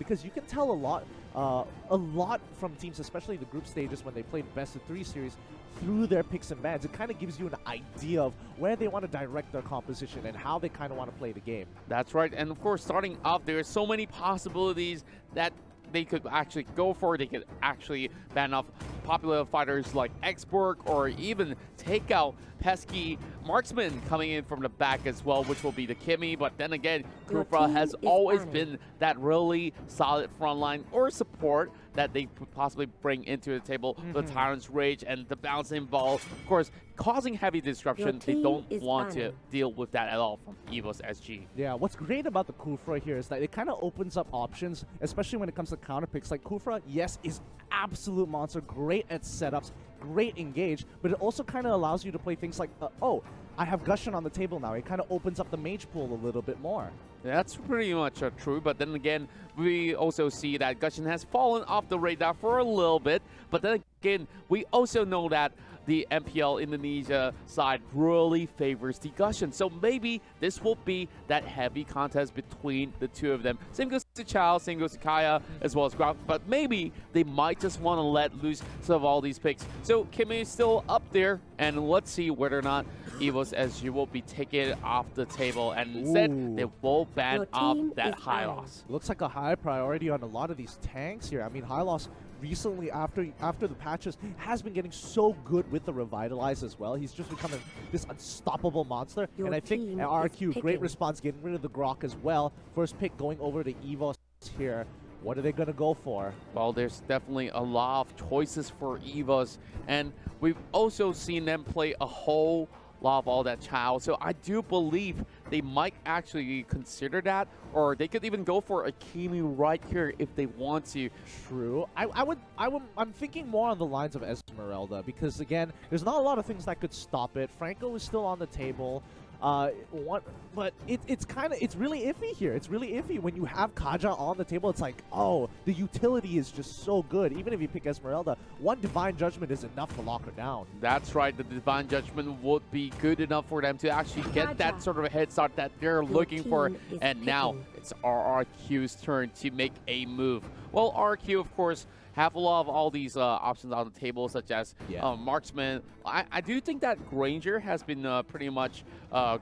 because you can tell a lot from teams, especially the group stages when they play the best-of-3 series, through their picks and bans. It kind of gives you an idea of where they want to direct their composition and how they kind of want to play the game. That's right, and of course, starting off, there are so many possibilities that they could actually go for. They could actually ban off popular fighters like Xborg, or even take out pesky marksman coming in from the back as well, which will be the Kimmy. But then again, Kufra has always been that really solid frontline or support that they could possibly bring into the table. The Tyrant's Rage and the bouncing ball, of course, causing heavy disruption. They don't want to deal with that at all from Evos SG. Yeah, what's great about the Kufra here is that it kind of opens up options, especially when it comes to counter picks. Like Kufra, yes, is absolute monster, great at setups, great engage, but it also kind of allows you to play things like, oh, I have Gusion on the table now. It kind of opens up the mage pool a little bit more. That's pretty much true, but then again, we also see that Gusion has fallen off the radar for a little bit, but then again, we also know that the MPL Indonesia side really favors the Gusion, so maybe this will be that heavy contest between the two of them. Same goes to Chao, same goes to Kaya, as well as Graf, but maybe they might just want to let loose some of all these picks. So Kimmy is still up there, and let's see whether or not Evos SG will be taken off the table, and instead they will ban off that high loss. Looks like a high priority on a lot of these tanks here. I mean, high loss recently, after the patches, has been getting so good with the Revitalize as well. He's just becoming this unstoppable monster. And I think RQ, great response, getting rid of the Grok as well. First pick going over to Evos here. What are they going to go for? Well, there's definitely a lot of choices for Evos, and we've also seen them play a whole lot of all that Chao. So I do believe they might actually consider that, or they could even go for a Kimi right here if they want to. True. I'm thinking more on the lines of Esmeralda, because again, there's not a lot of things that could stop it. Franco is still on the table. But it's really iffy here. It's really iffy when you have Kaja on the table. It's like, oh, the utility is just so good. Even if you pick Esmeralda, one Divine Judgment is enough to lock her down. That's right. The Divine Judgment would be good enough for them to actually get that sort of a head start that they're looking for. And now it's RRQ's turn to make a move. Well, RRQ, of course, have a lot of all these options on the table, such as Marksman. I do think that Granger has been pretty much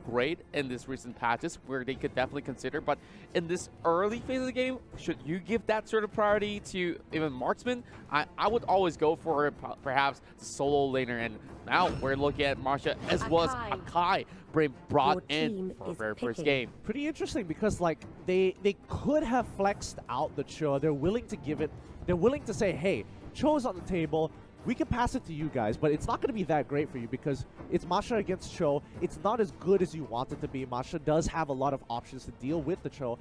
great in this recent patches, where they could definitely consider. But in this early phase of the game, should you give that sort of priority to even Marksman? I would always go for perhaps the solo laner. And now we're looking at Marsha as well as Akai being brought in for their first game. Pretty interesting, because like they could have flexed out the Cho. They're willing to give it. They're willing to say, hey, Cho's on the table. We can pass it to you guys, but it's not going to be that great for you because it's Masha against Cho. It's not as good as you want it to be. Masha does have a lot of options to deal with the Cho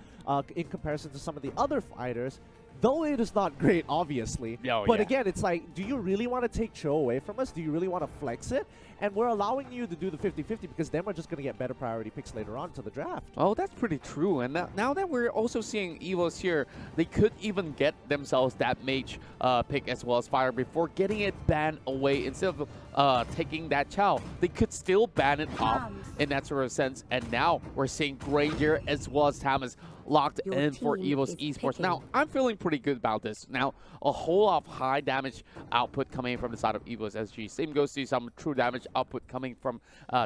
in comparison to some of the other fighters. Though it is not great, obviously. But again, it's like, do you really want to take Cho away from us? Do you really want to flex it? And we're allowing you to do the 50-50 because then we're just going to get better priority picks later on to the draft. Oh, that's pretty true. And now that we're also seeing Evos here, they could even get themselves that mage pick as well as fire before getting it banned away. Instead of taking that Chao, they could still ban it off in that sort of sense. And now we're seeing Granger as well as Thomas locked in for Evos Esports. Now, I'm feeling pretty good about this. Now, a whole lot of high damage output coming from the side of Evos SG. Same goes to some true damage output coming from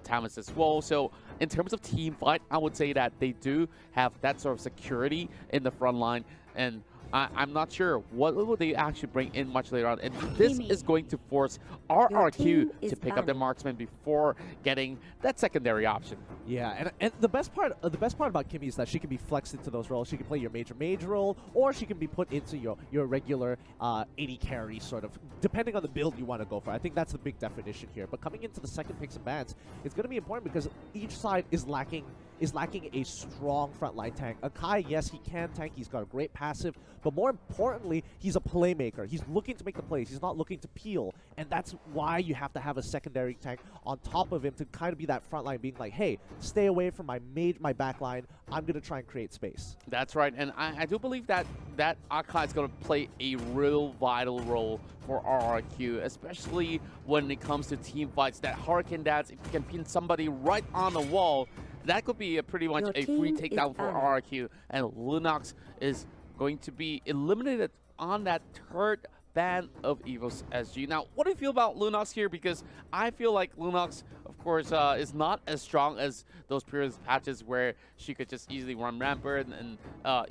Thomas as well. So, in terms of team fight, I would say that they do have that sort of security in the front line. And I'm not sure what will they actually bring in much later on. And this is going to force RRQ to pick up the marksman before getting that secondary option. Yeah, and the best part about Kimmy is that she can be flexed into those roles. She can play your mage role, or she can be put into your regular 80 carry sort of, depending on the build you want to go for. I think that's the big definition here. But coming into the second picks and bans, it's going to be important because each side is lacking a strong frontline tank. Akai, yes, he can tank. He's got a great passive. But more importantly, he's a playmaker. He's looking to make the plays. He's not looking to peel. And that's why you have to have a secondary tank on top of him to kind of be that front line, being like, hey, stay away from my back line. I'm going to try and create space. That's right. And I do believe that Akai is going to play a real vital role for RRQ, especially when it comes to team fights. That Hurricane Dance, if you can pin somebody right on the wall, that could be pretty much a free takedown for RRQ. And Lunox is going to be eliminated on that third ban of Evos SG. Now, what do you feel about Lunox here? Because I feel like Lunox, of course, is not as strong as those previous patches where she could just easily run rampant and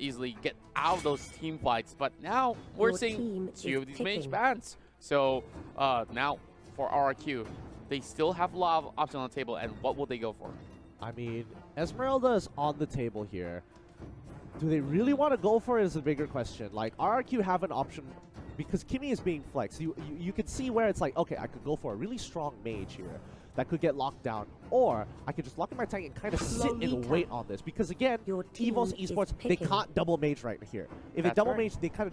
easily get out of those team fights. But now we're seeing 2 of these mage bans. So now for RRQ, they still have a lot of options on the table, and what will they go for? I mean, Esmeralda is on the table here. Do they really want to go for it is a bigger question. Like, RRQ have an option because Kimmy is being flexed. You could see where it's like, okay, I could go for a really strong mage here that could get locked down, or I could just lock in my tank and kind of sit and wait on this. Because again, Evos Esports, they can't double mage right here. If they double mage, they kind of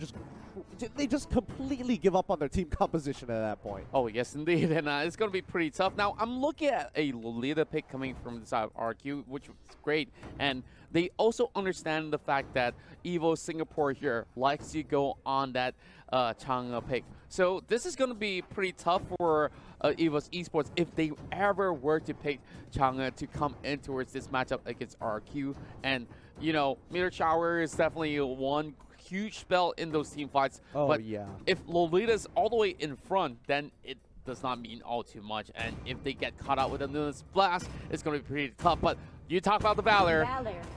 just completely give up on their team composition at that point. Oh, yes, indeed. And it's going to be pretty tough. Now, I'm looking at a Lolita pick coming from the side of RQ, which was great. And they also understand the fact that Evo Singapore here likes to go on that Chang'e pick. So this is going to be pretty tough for Evos Esports if they ever were to pick Chang'e to come in towards this matchup against RQ. And, you know, Meteor Shower is definitely one huge spell in those team fights. Oh, but yeah. if Lolita's all the way in front, then it does not mean all too much. And if they get caught out with a Nunes Blast, it's going to be pretty tough. But you talk about the Valor,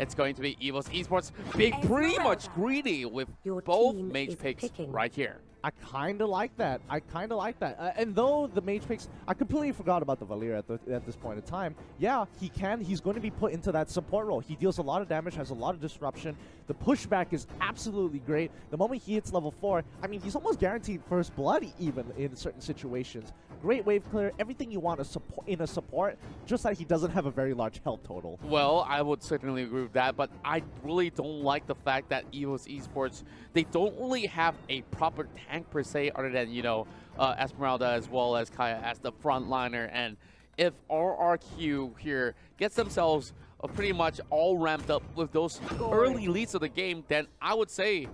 it's going to be Evos Esports being pretty much greedy with both mage picks right here. I kind of like that. And though the mage picks, I completely forgot about the Valir at this point in time. Yeah, he's going to be put into that support role. He deals a lot of damage, has a lot of disruption. The pushback is absolutely great. The moment he hits level 4, I mean, he's almost guaranteed first blood even in certain situations. Great wave clear, everything you want in a support, just that he doesn't have a very large health total. Well, I would certainly agree with that, but I really don't like the fact that Evos Esports, they don't really have a proper tank per se, other than, you know, Esmeralda as well as Kaya as the frontliner. And if RRQ here gets themselves pretty much all ramped up with those early leads of the game, then I would say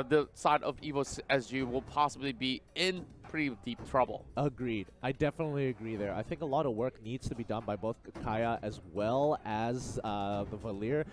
the side of Evos SG will possibly be in pretty deep trouble. Agreed. I definitely agree there. I think a lot of work needs to be done by both Kaya as well as the Valir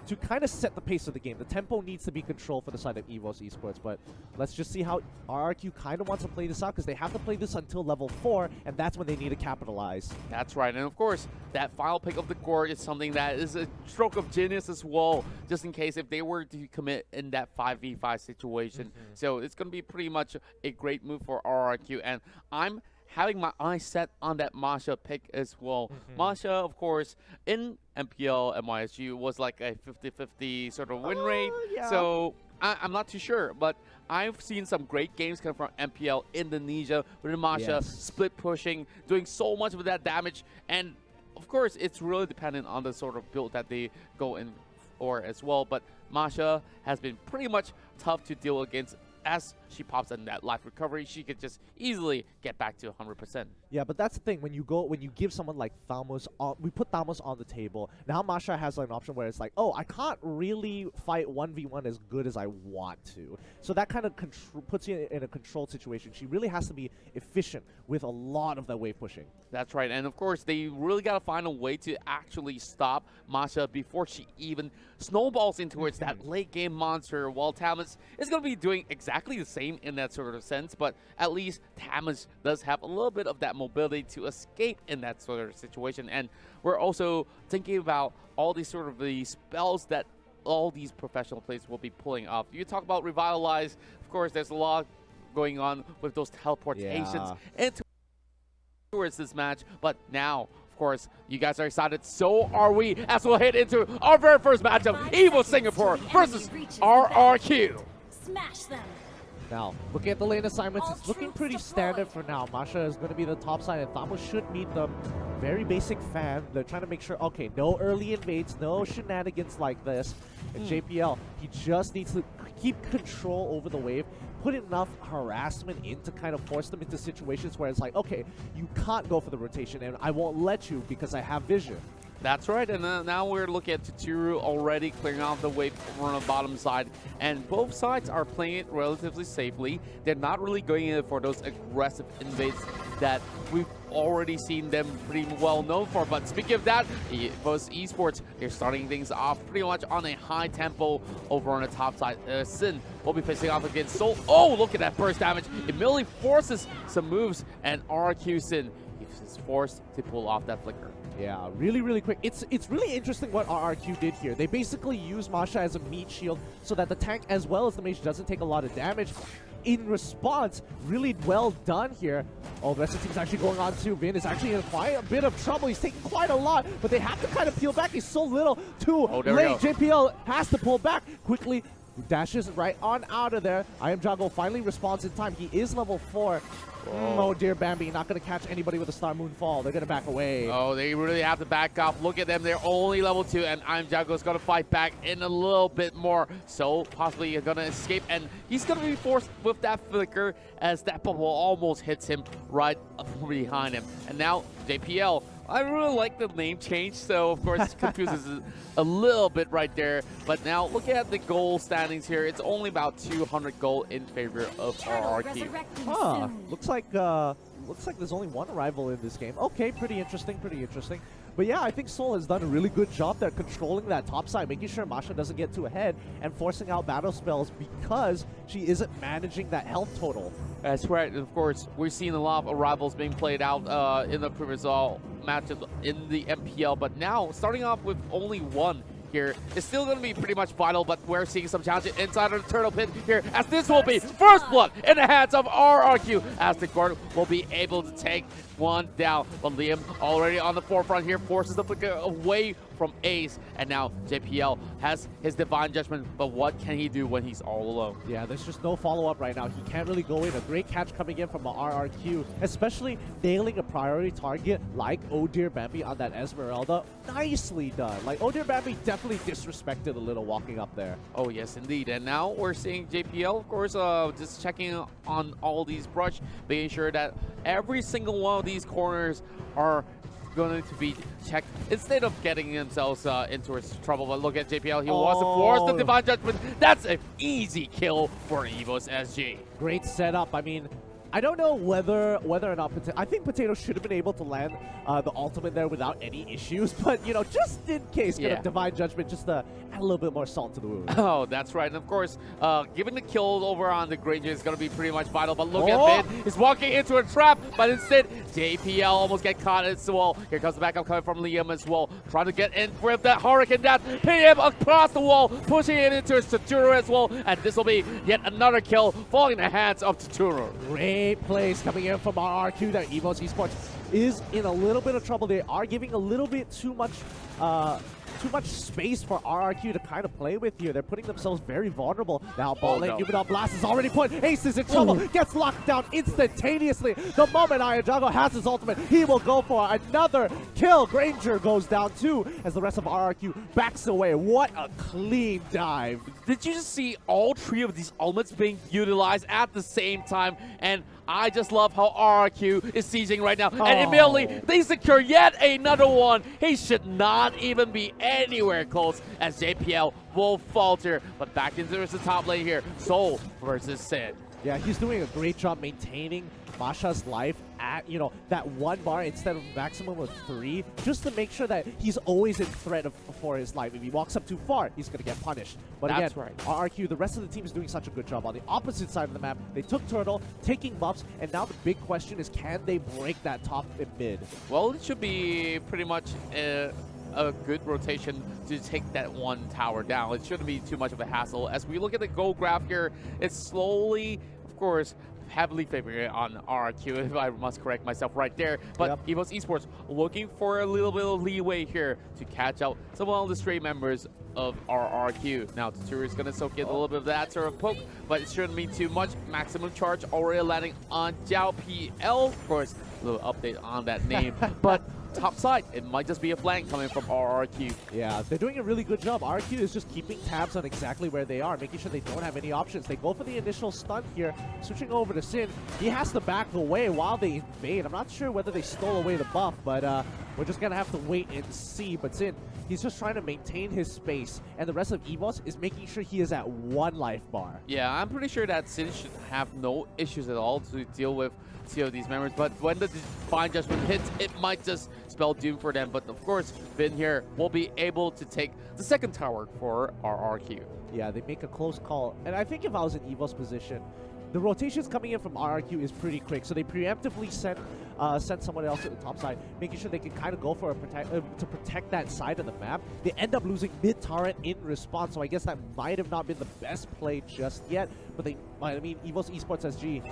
to kind of set the pace of the game. The tempo needs to be controlled for the side of Evos Esports, but let's just see how RRQ kind of wants to play this out, because they have to play this until level 4, and that's when they need to capitalize. That's right, and of course, that final pick of the Gorge is something that is a stroke of genius as well, just in case if they were to commit in that 5v5 situation. So it's going to be pretty much a great move for RRQ, and I'm having my eyes set on that Masha pick as well. Masha, of course, in MPL and MYSG was like a 50-50 sort of win rate. Yeah. So I'm not too sure, but I've seen some great games come from MPL Indonesia with Masha split pushing, doing so much of that damage. And of course, it's really dependent on the sort of build that they go in for as well. But Masha has been pretty much tough to deal against. As she pops in that life recovery, she could just easily get back to 100%. Yeah, but that's the thing. When you give someone like Thamos, we put Thamos on the table. Now Masha has like an option where it's like, oh, I can't really fight 1v1 as good as I want to. So that kind of puts you in a controlled situation. She really has to be efficient with a lot of that wave pushing. That's right. And of course, they really got to find a way to actually stop Masha before she even snowballs into towards that late game monster, while Tamas is going to be doing exactly the same in that sort of sense, but at least Tamas does have a little bit of that mobility to escape in that sort of situation. And we're also thinking about all these sort of the spells that all these professional players will be pulling off. You talk about Revitalize, of course, there's a lot going on with those teleportations into towards this match, but now, of course, you guys are excited, so are we, as we'll head into our very first matchup, Evo Singapore versus RRQ. Smash them. Now, looking at the lane assignments, it's looking pretty standard for now. Masha is going to be the top side, and Thamos should meet them. Very basic fan. They're trying to make sure, okay, no early invades, no shenanigans like this. And JPL, he just needs to keep control over the wave, put enough harassment in to kind of force them into situations where it's like, okay, you can't go for the rotation, and I won't let you because I have vision. That's right, and now we're looking at Tuturu already clearing out the wave on the bottom side, and both sides are playing it relatively safely. They're not really going in for those aggressive invades that we've already seen them pretty well known for. But speaking of that, Evos Esports, they're starting things off pretty much on a high tempo over on the top side. Sin will be facing off against Soul. Oh, look at that burst damage. It immediately forces some moves, and RRQ Sin is forced to pull off that flicker. Yeah, really quick. It's really interesting what RRQ did here. They basically use Masha as a meat shield so that the tank as well as the mage doesn't take a lot of damage. In response, really well done here. Oh, the rest of the team's actually going on too. Vin is actually in quite a bit of trouble. He's taking quite a lot, but they have to kind of peel back. He's so little too late. JPL has to pull back quickly. Dashes right on out of there. I Am Jago finally responds in time. He is level 4. Oh dear, Bambi, not going to catch anybody with a Star Moon Fall. They're going to back away. Oh, they really have to back off. Look at them. They're only level 2, and I Am Jago is going to fight back in a little bit more. So possibly going to escape, and he's going to be forced with that flicker as that bubble almost hits him right behind him. And now JPL. I really like the name change, so of course it confuses a little bit right there. But now look at the goal standings here. It's only about 200 gold in favor of RRQ. Huh. Looks like there's only one rival in this game. Okay, pretty interesting. But yeah, I think Soul has done a really good job there controlling that top side, making sure Masha doesn't get too ahead and forcing out battle spells because she isn't managing that health total. That's right. And of course, we've seen a lot of arrivals being played out in the previous matchup in the MPL, but now starting off with only one here is still going to be pretty much vital, but we're seeing some challenges inside of the turtle pit here, as this will be first blood in the hands of RRQ, as the guard will be able to take one down. But Liam already on the forefront here, forces the flicker away from Ace, and now JPL has his Divine Judgment, but what can he do when he's all alone? Yeah, there's just no follow-up right now. He can't really go in. A great catch coming in from the RRQ, especially nailing a priority target like Oh Dear Bambi on that Esmeralda. Nicely done. Like, Oh Dear Bambi definitely disrespected a little walking up there. Oh, yes, indeed. And now we're seeing JPL, of course, just checking on all these brush, making sure that every single one of these corners are going to be checked instead of getting themselves into his trouble. But look at JPL, he wants to force the Divine Judgment. That's an easy kill for Evos SG. Great setup. I mean, I don't know whether or not I think Potato should have been able to land the ultimate there without any issues, but you know, just in case, get a Divine Judgment just to add a little bit more salt to the wound. Oh, that's right. And of course, giving the kill over on the Granger is going to be pretty much vital. But look at Vin, he's walking into a trap, but instead JPL almost get caught as well. Here comes the backup coming from Liam as well, trying to get in with that Hurricane Dash, hitting him across the wall, pushing it into his Taturo as well, and this will be yet another kill falling in the hands of Taturo. Great plays coming in from RRQ there. Evos Esports is in a little bit of trouble. They are giving a little bit too much space for RRQ to kind of play with here. They're putting themselves very vulnerable. Now ball lane, Numenor Blast is already put. Ace is in trouble, gets locked down instantaneously. The moment Ayajago has his ultimate, he will go for another kill. Granger goes down too as the rest of RRQ backs away. What a clean dive. Did you just see all three of these ultimates being utilized at the same time? And I just love how RRQ is sieging right now. And immediately, they secure yet another one. He should not even be anywhere close as JPL will falter. But back into the top lane here. Soul versus Sin. Yeah, he's doing a great job maintaining Masha's life at, you know, that 1 bar instead of maximum of 3, just to make sure that he's always in threat for his life. If he walks up too far, he's going to get punished. But That's again, right. RRQ, the rest of the team is doing such a good job. On the opposite side of the map, they took Turtle, taking buffs, and now the big question is, can they break that top and mid? Well, it should be pretty much a good rotation to take that one tower down. It shouldn't be too much of a hassle. As we look at the goal graph here, it's slowly, of course, heavily favoring on RRQ, if I must correct myself right there. But Evos Esports looking for a little bit of leeway here to catch out some of the stray members of RRQ. Now, Taturu is going to soak in a little bit of that sort of poke, but it shouldn't be too much. Maximum charge already landing on Jiao PL. Of course, a little update on that name. But top side, it might just be a flank coming from RRQ. Yeah, they're doing a really good job. RRQ is just keeping tabs on exactly where they are, making sure they don't have any options. They go for the initial stun here, switching over to Sin. He has to back away while they invade. I'm not sure whether they stole away the buff, but We're just going to have to wait and see. But Sin, he's just trying to maintain his space. And the rest of Evos is making sure he is at 1 life bar. Yeah, I'm pretty sure that Sin should have no issues at all to deal with COD's members. But when the Divine Judgment hits, it might just spell doom for them. But of course, Vin here will be able to take the second tower for RRQ. Yeah, they make a close call. And I think if I was in Evos' position, the rotations coming in from RRQ is pretty quick, so they preemptively send someone else to the top side, making sure they can kind of go for to protect that side of the map. They end up losing mid-turret in response, so I guess that might have not been the best play just yet. But I mean, Evos Esports SG,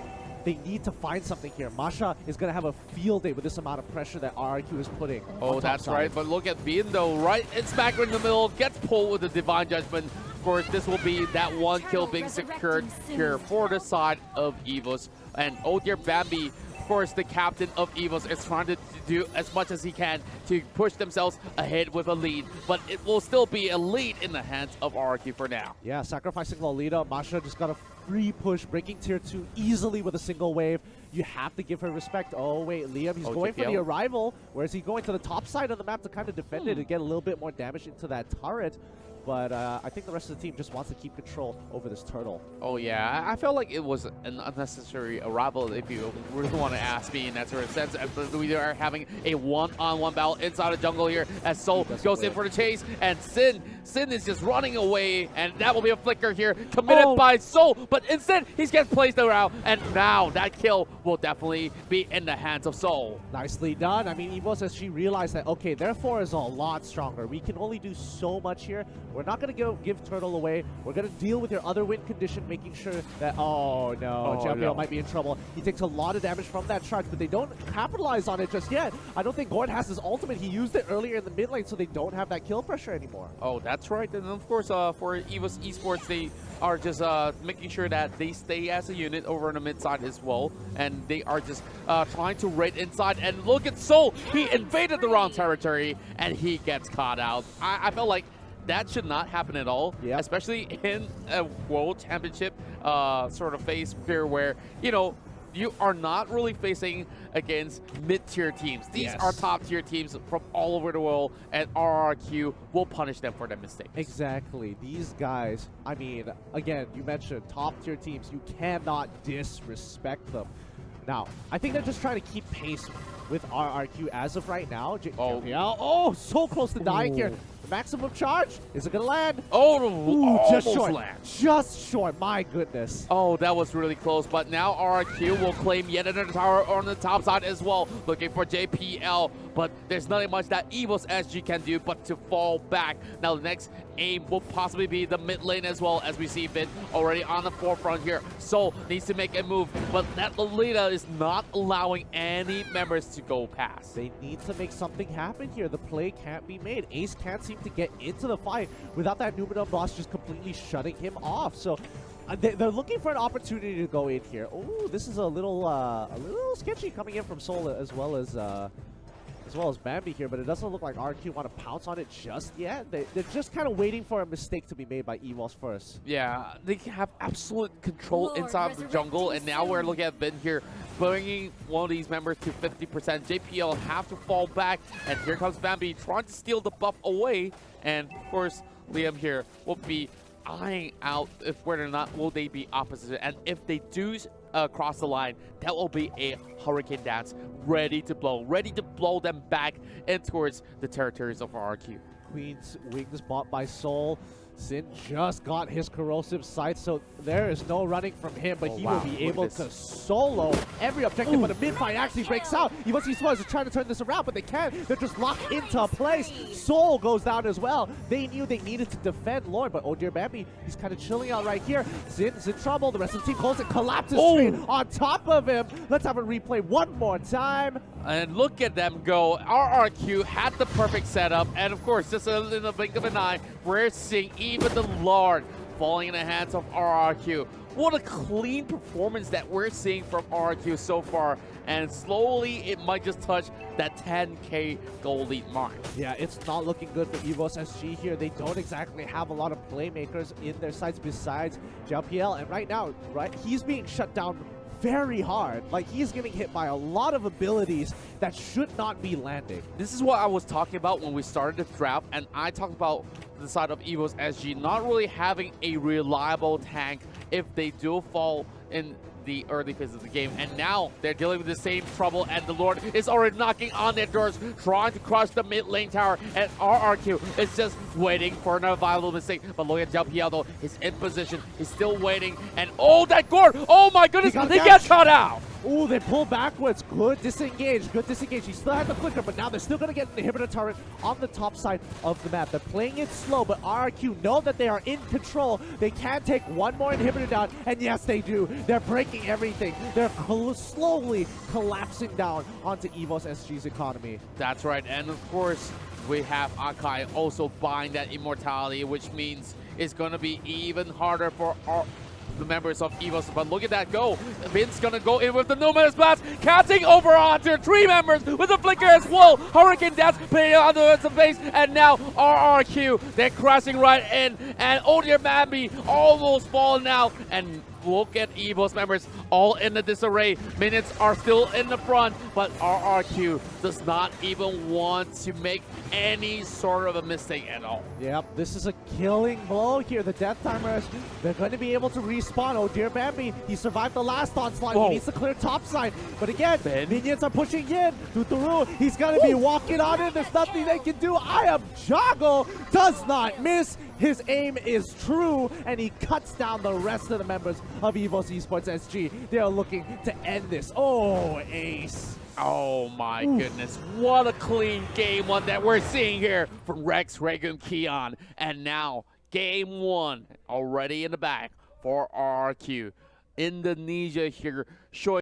they need to find something here. Masha is going to have a field day with this amount of pressure that RRQ is putting. Oh, that's right. But look at Bean, though, right? It's back in the middle, gets pulled with the Divine Judgment. Of course, this will be that one kill being secured here for the side of Evos. And oh dear Bambi, of course, the captain of Evos is trying to do as much as he can to push themselves ahead with a lead. But it will still be a lead in the hands of RRQ for now. Yeah, sacrificing Lolita. Masha just got a free push, breaking tier 2 easily with a single wave. You have to give her respect. Oh, wait, Liam, he's going for the arrival. Where is he going? To the top side of the map to kind of defend it and get a little bit more damage into that turret. But I think the rest of the team just wants to keep control over this turtle. Oh, yeah. I felt like it was an unnecessary arrival, if you really want to ask me in that sort of sense. We are having a one-on-one battle inside the jungle here as Soul goes in for the chase. And Sin is just running away. And that will be a flicker here committed by Soul. But instead, he gets placed around. And now that kill will definitely be in the hands of Soul. Nicely done. I mean, Evos, as she realized that, okay, their 4 is a lot stronger. We can only do so much here. We're not going to give Turtle away. We're going to deal with your other win condition, making sure that, oh no, JPL might be in trouble. He takes a lot of damage from that charge, but they don't capitalize on it just yet. I don't think Gord has his ultimate. He used it earlier in the mid lane, so they don't have that kill pressure anymore. Oh, that's right. And of course, for Evos Esports, they are just making sure that they stay as a unit over on the mid side as well. And they are just trying to raid inside. And look at Soul. He invaded the wrong territory, and he gets caught out. I felt like that should not happen at all, especially in a World Championship sort of phase here where, you know, you are not really facing against mid-tier teams. These are top-tier teams from all over the world, and RRQ will punish them for their mistakes. Exactly. These guys, I mean, again, you mentioned top-tier teams. You cannot disrespect them. Now, I think they're just trying to keep pace with RRQ as of right now. So close to dying here. Maximum charge. Is it going to land? Just short. Just short. My goodness. Oh, that was really close. But now RRQ will claim yet another tower on the top side as well. Looking for JPL. But there's nothing much that Evos SG can do but to fall back. Now the next aim will possibly be the mid lane as well, as we see Vin already on the forefront here. Soul needs to make a move. But that Lolita is not allowing any members to go past. They need to make something happen here. The play can't be made. Ace can't seem to get into the fight without that Numenor boss just completely shutting him off. So they're looking for an opportunity to go in here. Oh, this is a little sketchy coming in from Soul as well as Bambi here, but it doesn't look like RQ want to pounce on it just yet. They're just kind of waiting for a mistake to be made by Evos first. Yeah, they have absolute control inside of the jungle, and now we're looking at Vin here bringing one of these members to 50%. JPL have to fall back, and here comes Bambi trying to steal the buff away. And of course, Liam here will be eyeing out if whether or not will they be opposite. And if they do cross the line, that will be a hurricane dance ready to blow them back in towards the territories of RRQ. Queen's wings bought by Soul. Sin just got his corrosive sight, so there is no running from him, but he will be able to solo every objective, but a mid-fight actually breaks out. Evos Esports are trying to turn this around, but they can't. They're just locked into a place. Soul goes down as well. They knew they needed to defend Lord, but oh dear Bambi, he's kind of chilling out right here. Sin's in trouble. The rest of the team holds it, collapses straight on top of him. Let's have a replay one more time. And look at them go. RRQ had the perfect setup, and of course, just in the blink of an eye, we're seeing even the Lord falling in the hands of RRQ. What a clean performance that we're seeing from RRQ so far, and slowly it might just touch that 10K gold lead mark. Yeah, it's not looking good for Evos SG here. They don't exactly have a lot of playmakers in their sides besides JPL, and right now, he's being shut down very hard. Like, he's getting hit by a lot of abilities that should not be landing. This is what I was talking about when we started the draft, and I talked about the side of Evos SG not really having a reliable tank if they do fall in the early phase of the game, and now they're dealing with the same trouble, and the Lord is already knocking on their doors, trying to crush the mid lane tower, and RRQ is just waiting for another viable mistake. But look at Xiao though, he's in position, he's still waiting, and oh, that Gord! Oh my goodness, they get cut out! Ooh, they pull backwards. Good disengage. Good disengage. He still had the flicker, but now they're still going to get an inhibitor turret on the top side of the map. They're playing it slow, but RRQ know that they are in control. They can take one more inhibitor down, and yes, they do. They're breaking everything. They're slowly collapsing down onto Evos SG's economy. That's right, and of course, we have Akai also buying that immortality, which means it's going to be even harder for the members of Evos. But look at that go. Vin's gonna go in with the No Man's Blast, catching over onto 3 members with the flicker as well. Hurricane Dash playing onto the face, and now RRQ, they're crashing right in, and Odir Mambi almost falling out. And look at Evos members all in the disarray. Minions are still in the front, but RRQ does not even want to make any sort of a mistake at all. Yep, this is a killing blow here. The Death Timers, they're going to be able to respawn. Oh dear Bambi, he survived the last onslaught. Whoa. He needs to clear top side. But again, Ben. minions are pushing in. Tuturu, he's going to be walking on in. There's nothing they can do. I am Jago, does not miss. His aim is true, and he cuts down the rest of the members of Evos Esports SG. They are looking to end this. Oh, ace. Oh my goodness, what a clean game one that we're seeing here from Rex, Ragun, Keon. And now, game 1 already in the back for RRQ. Indonesia here showing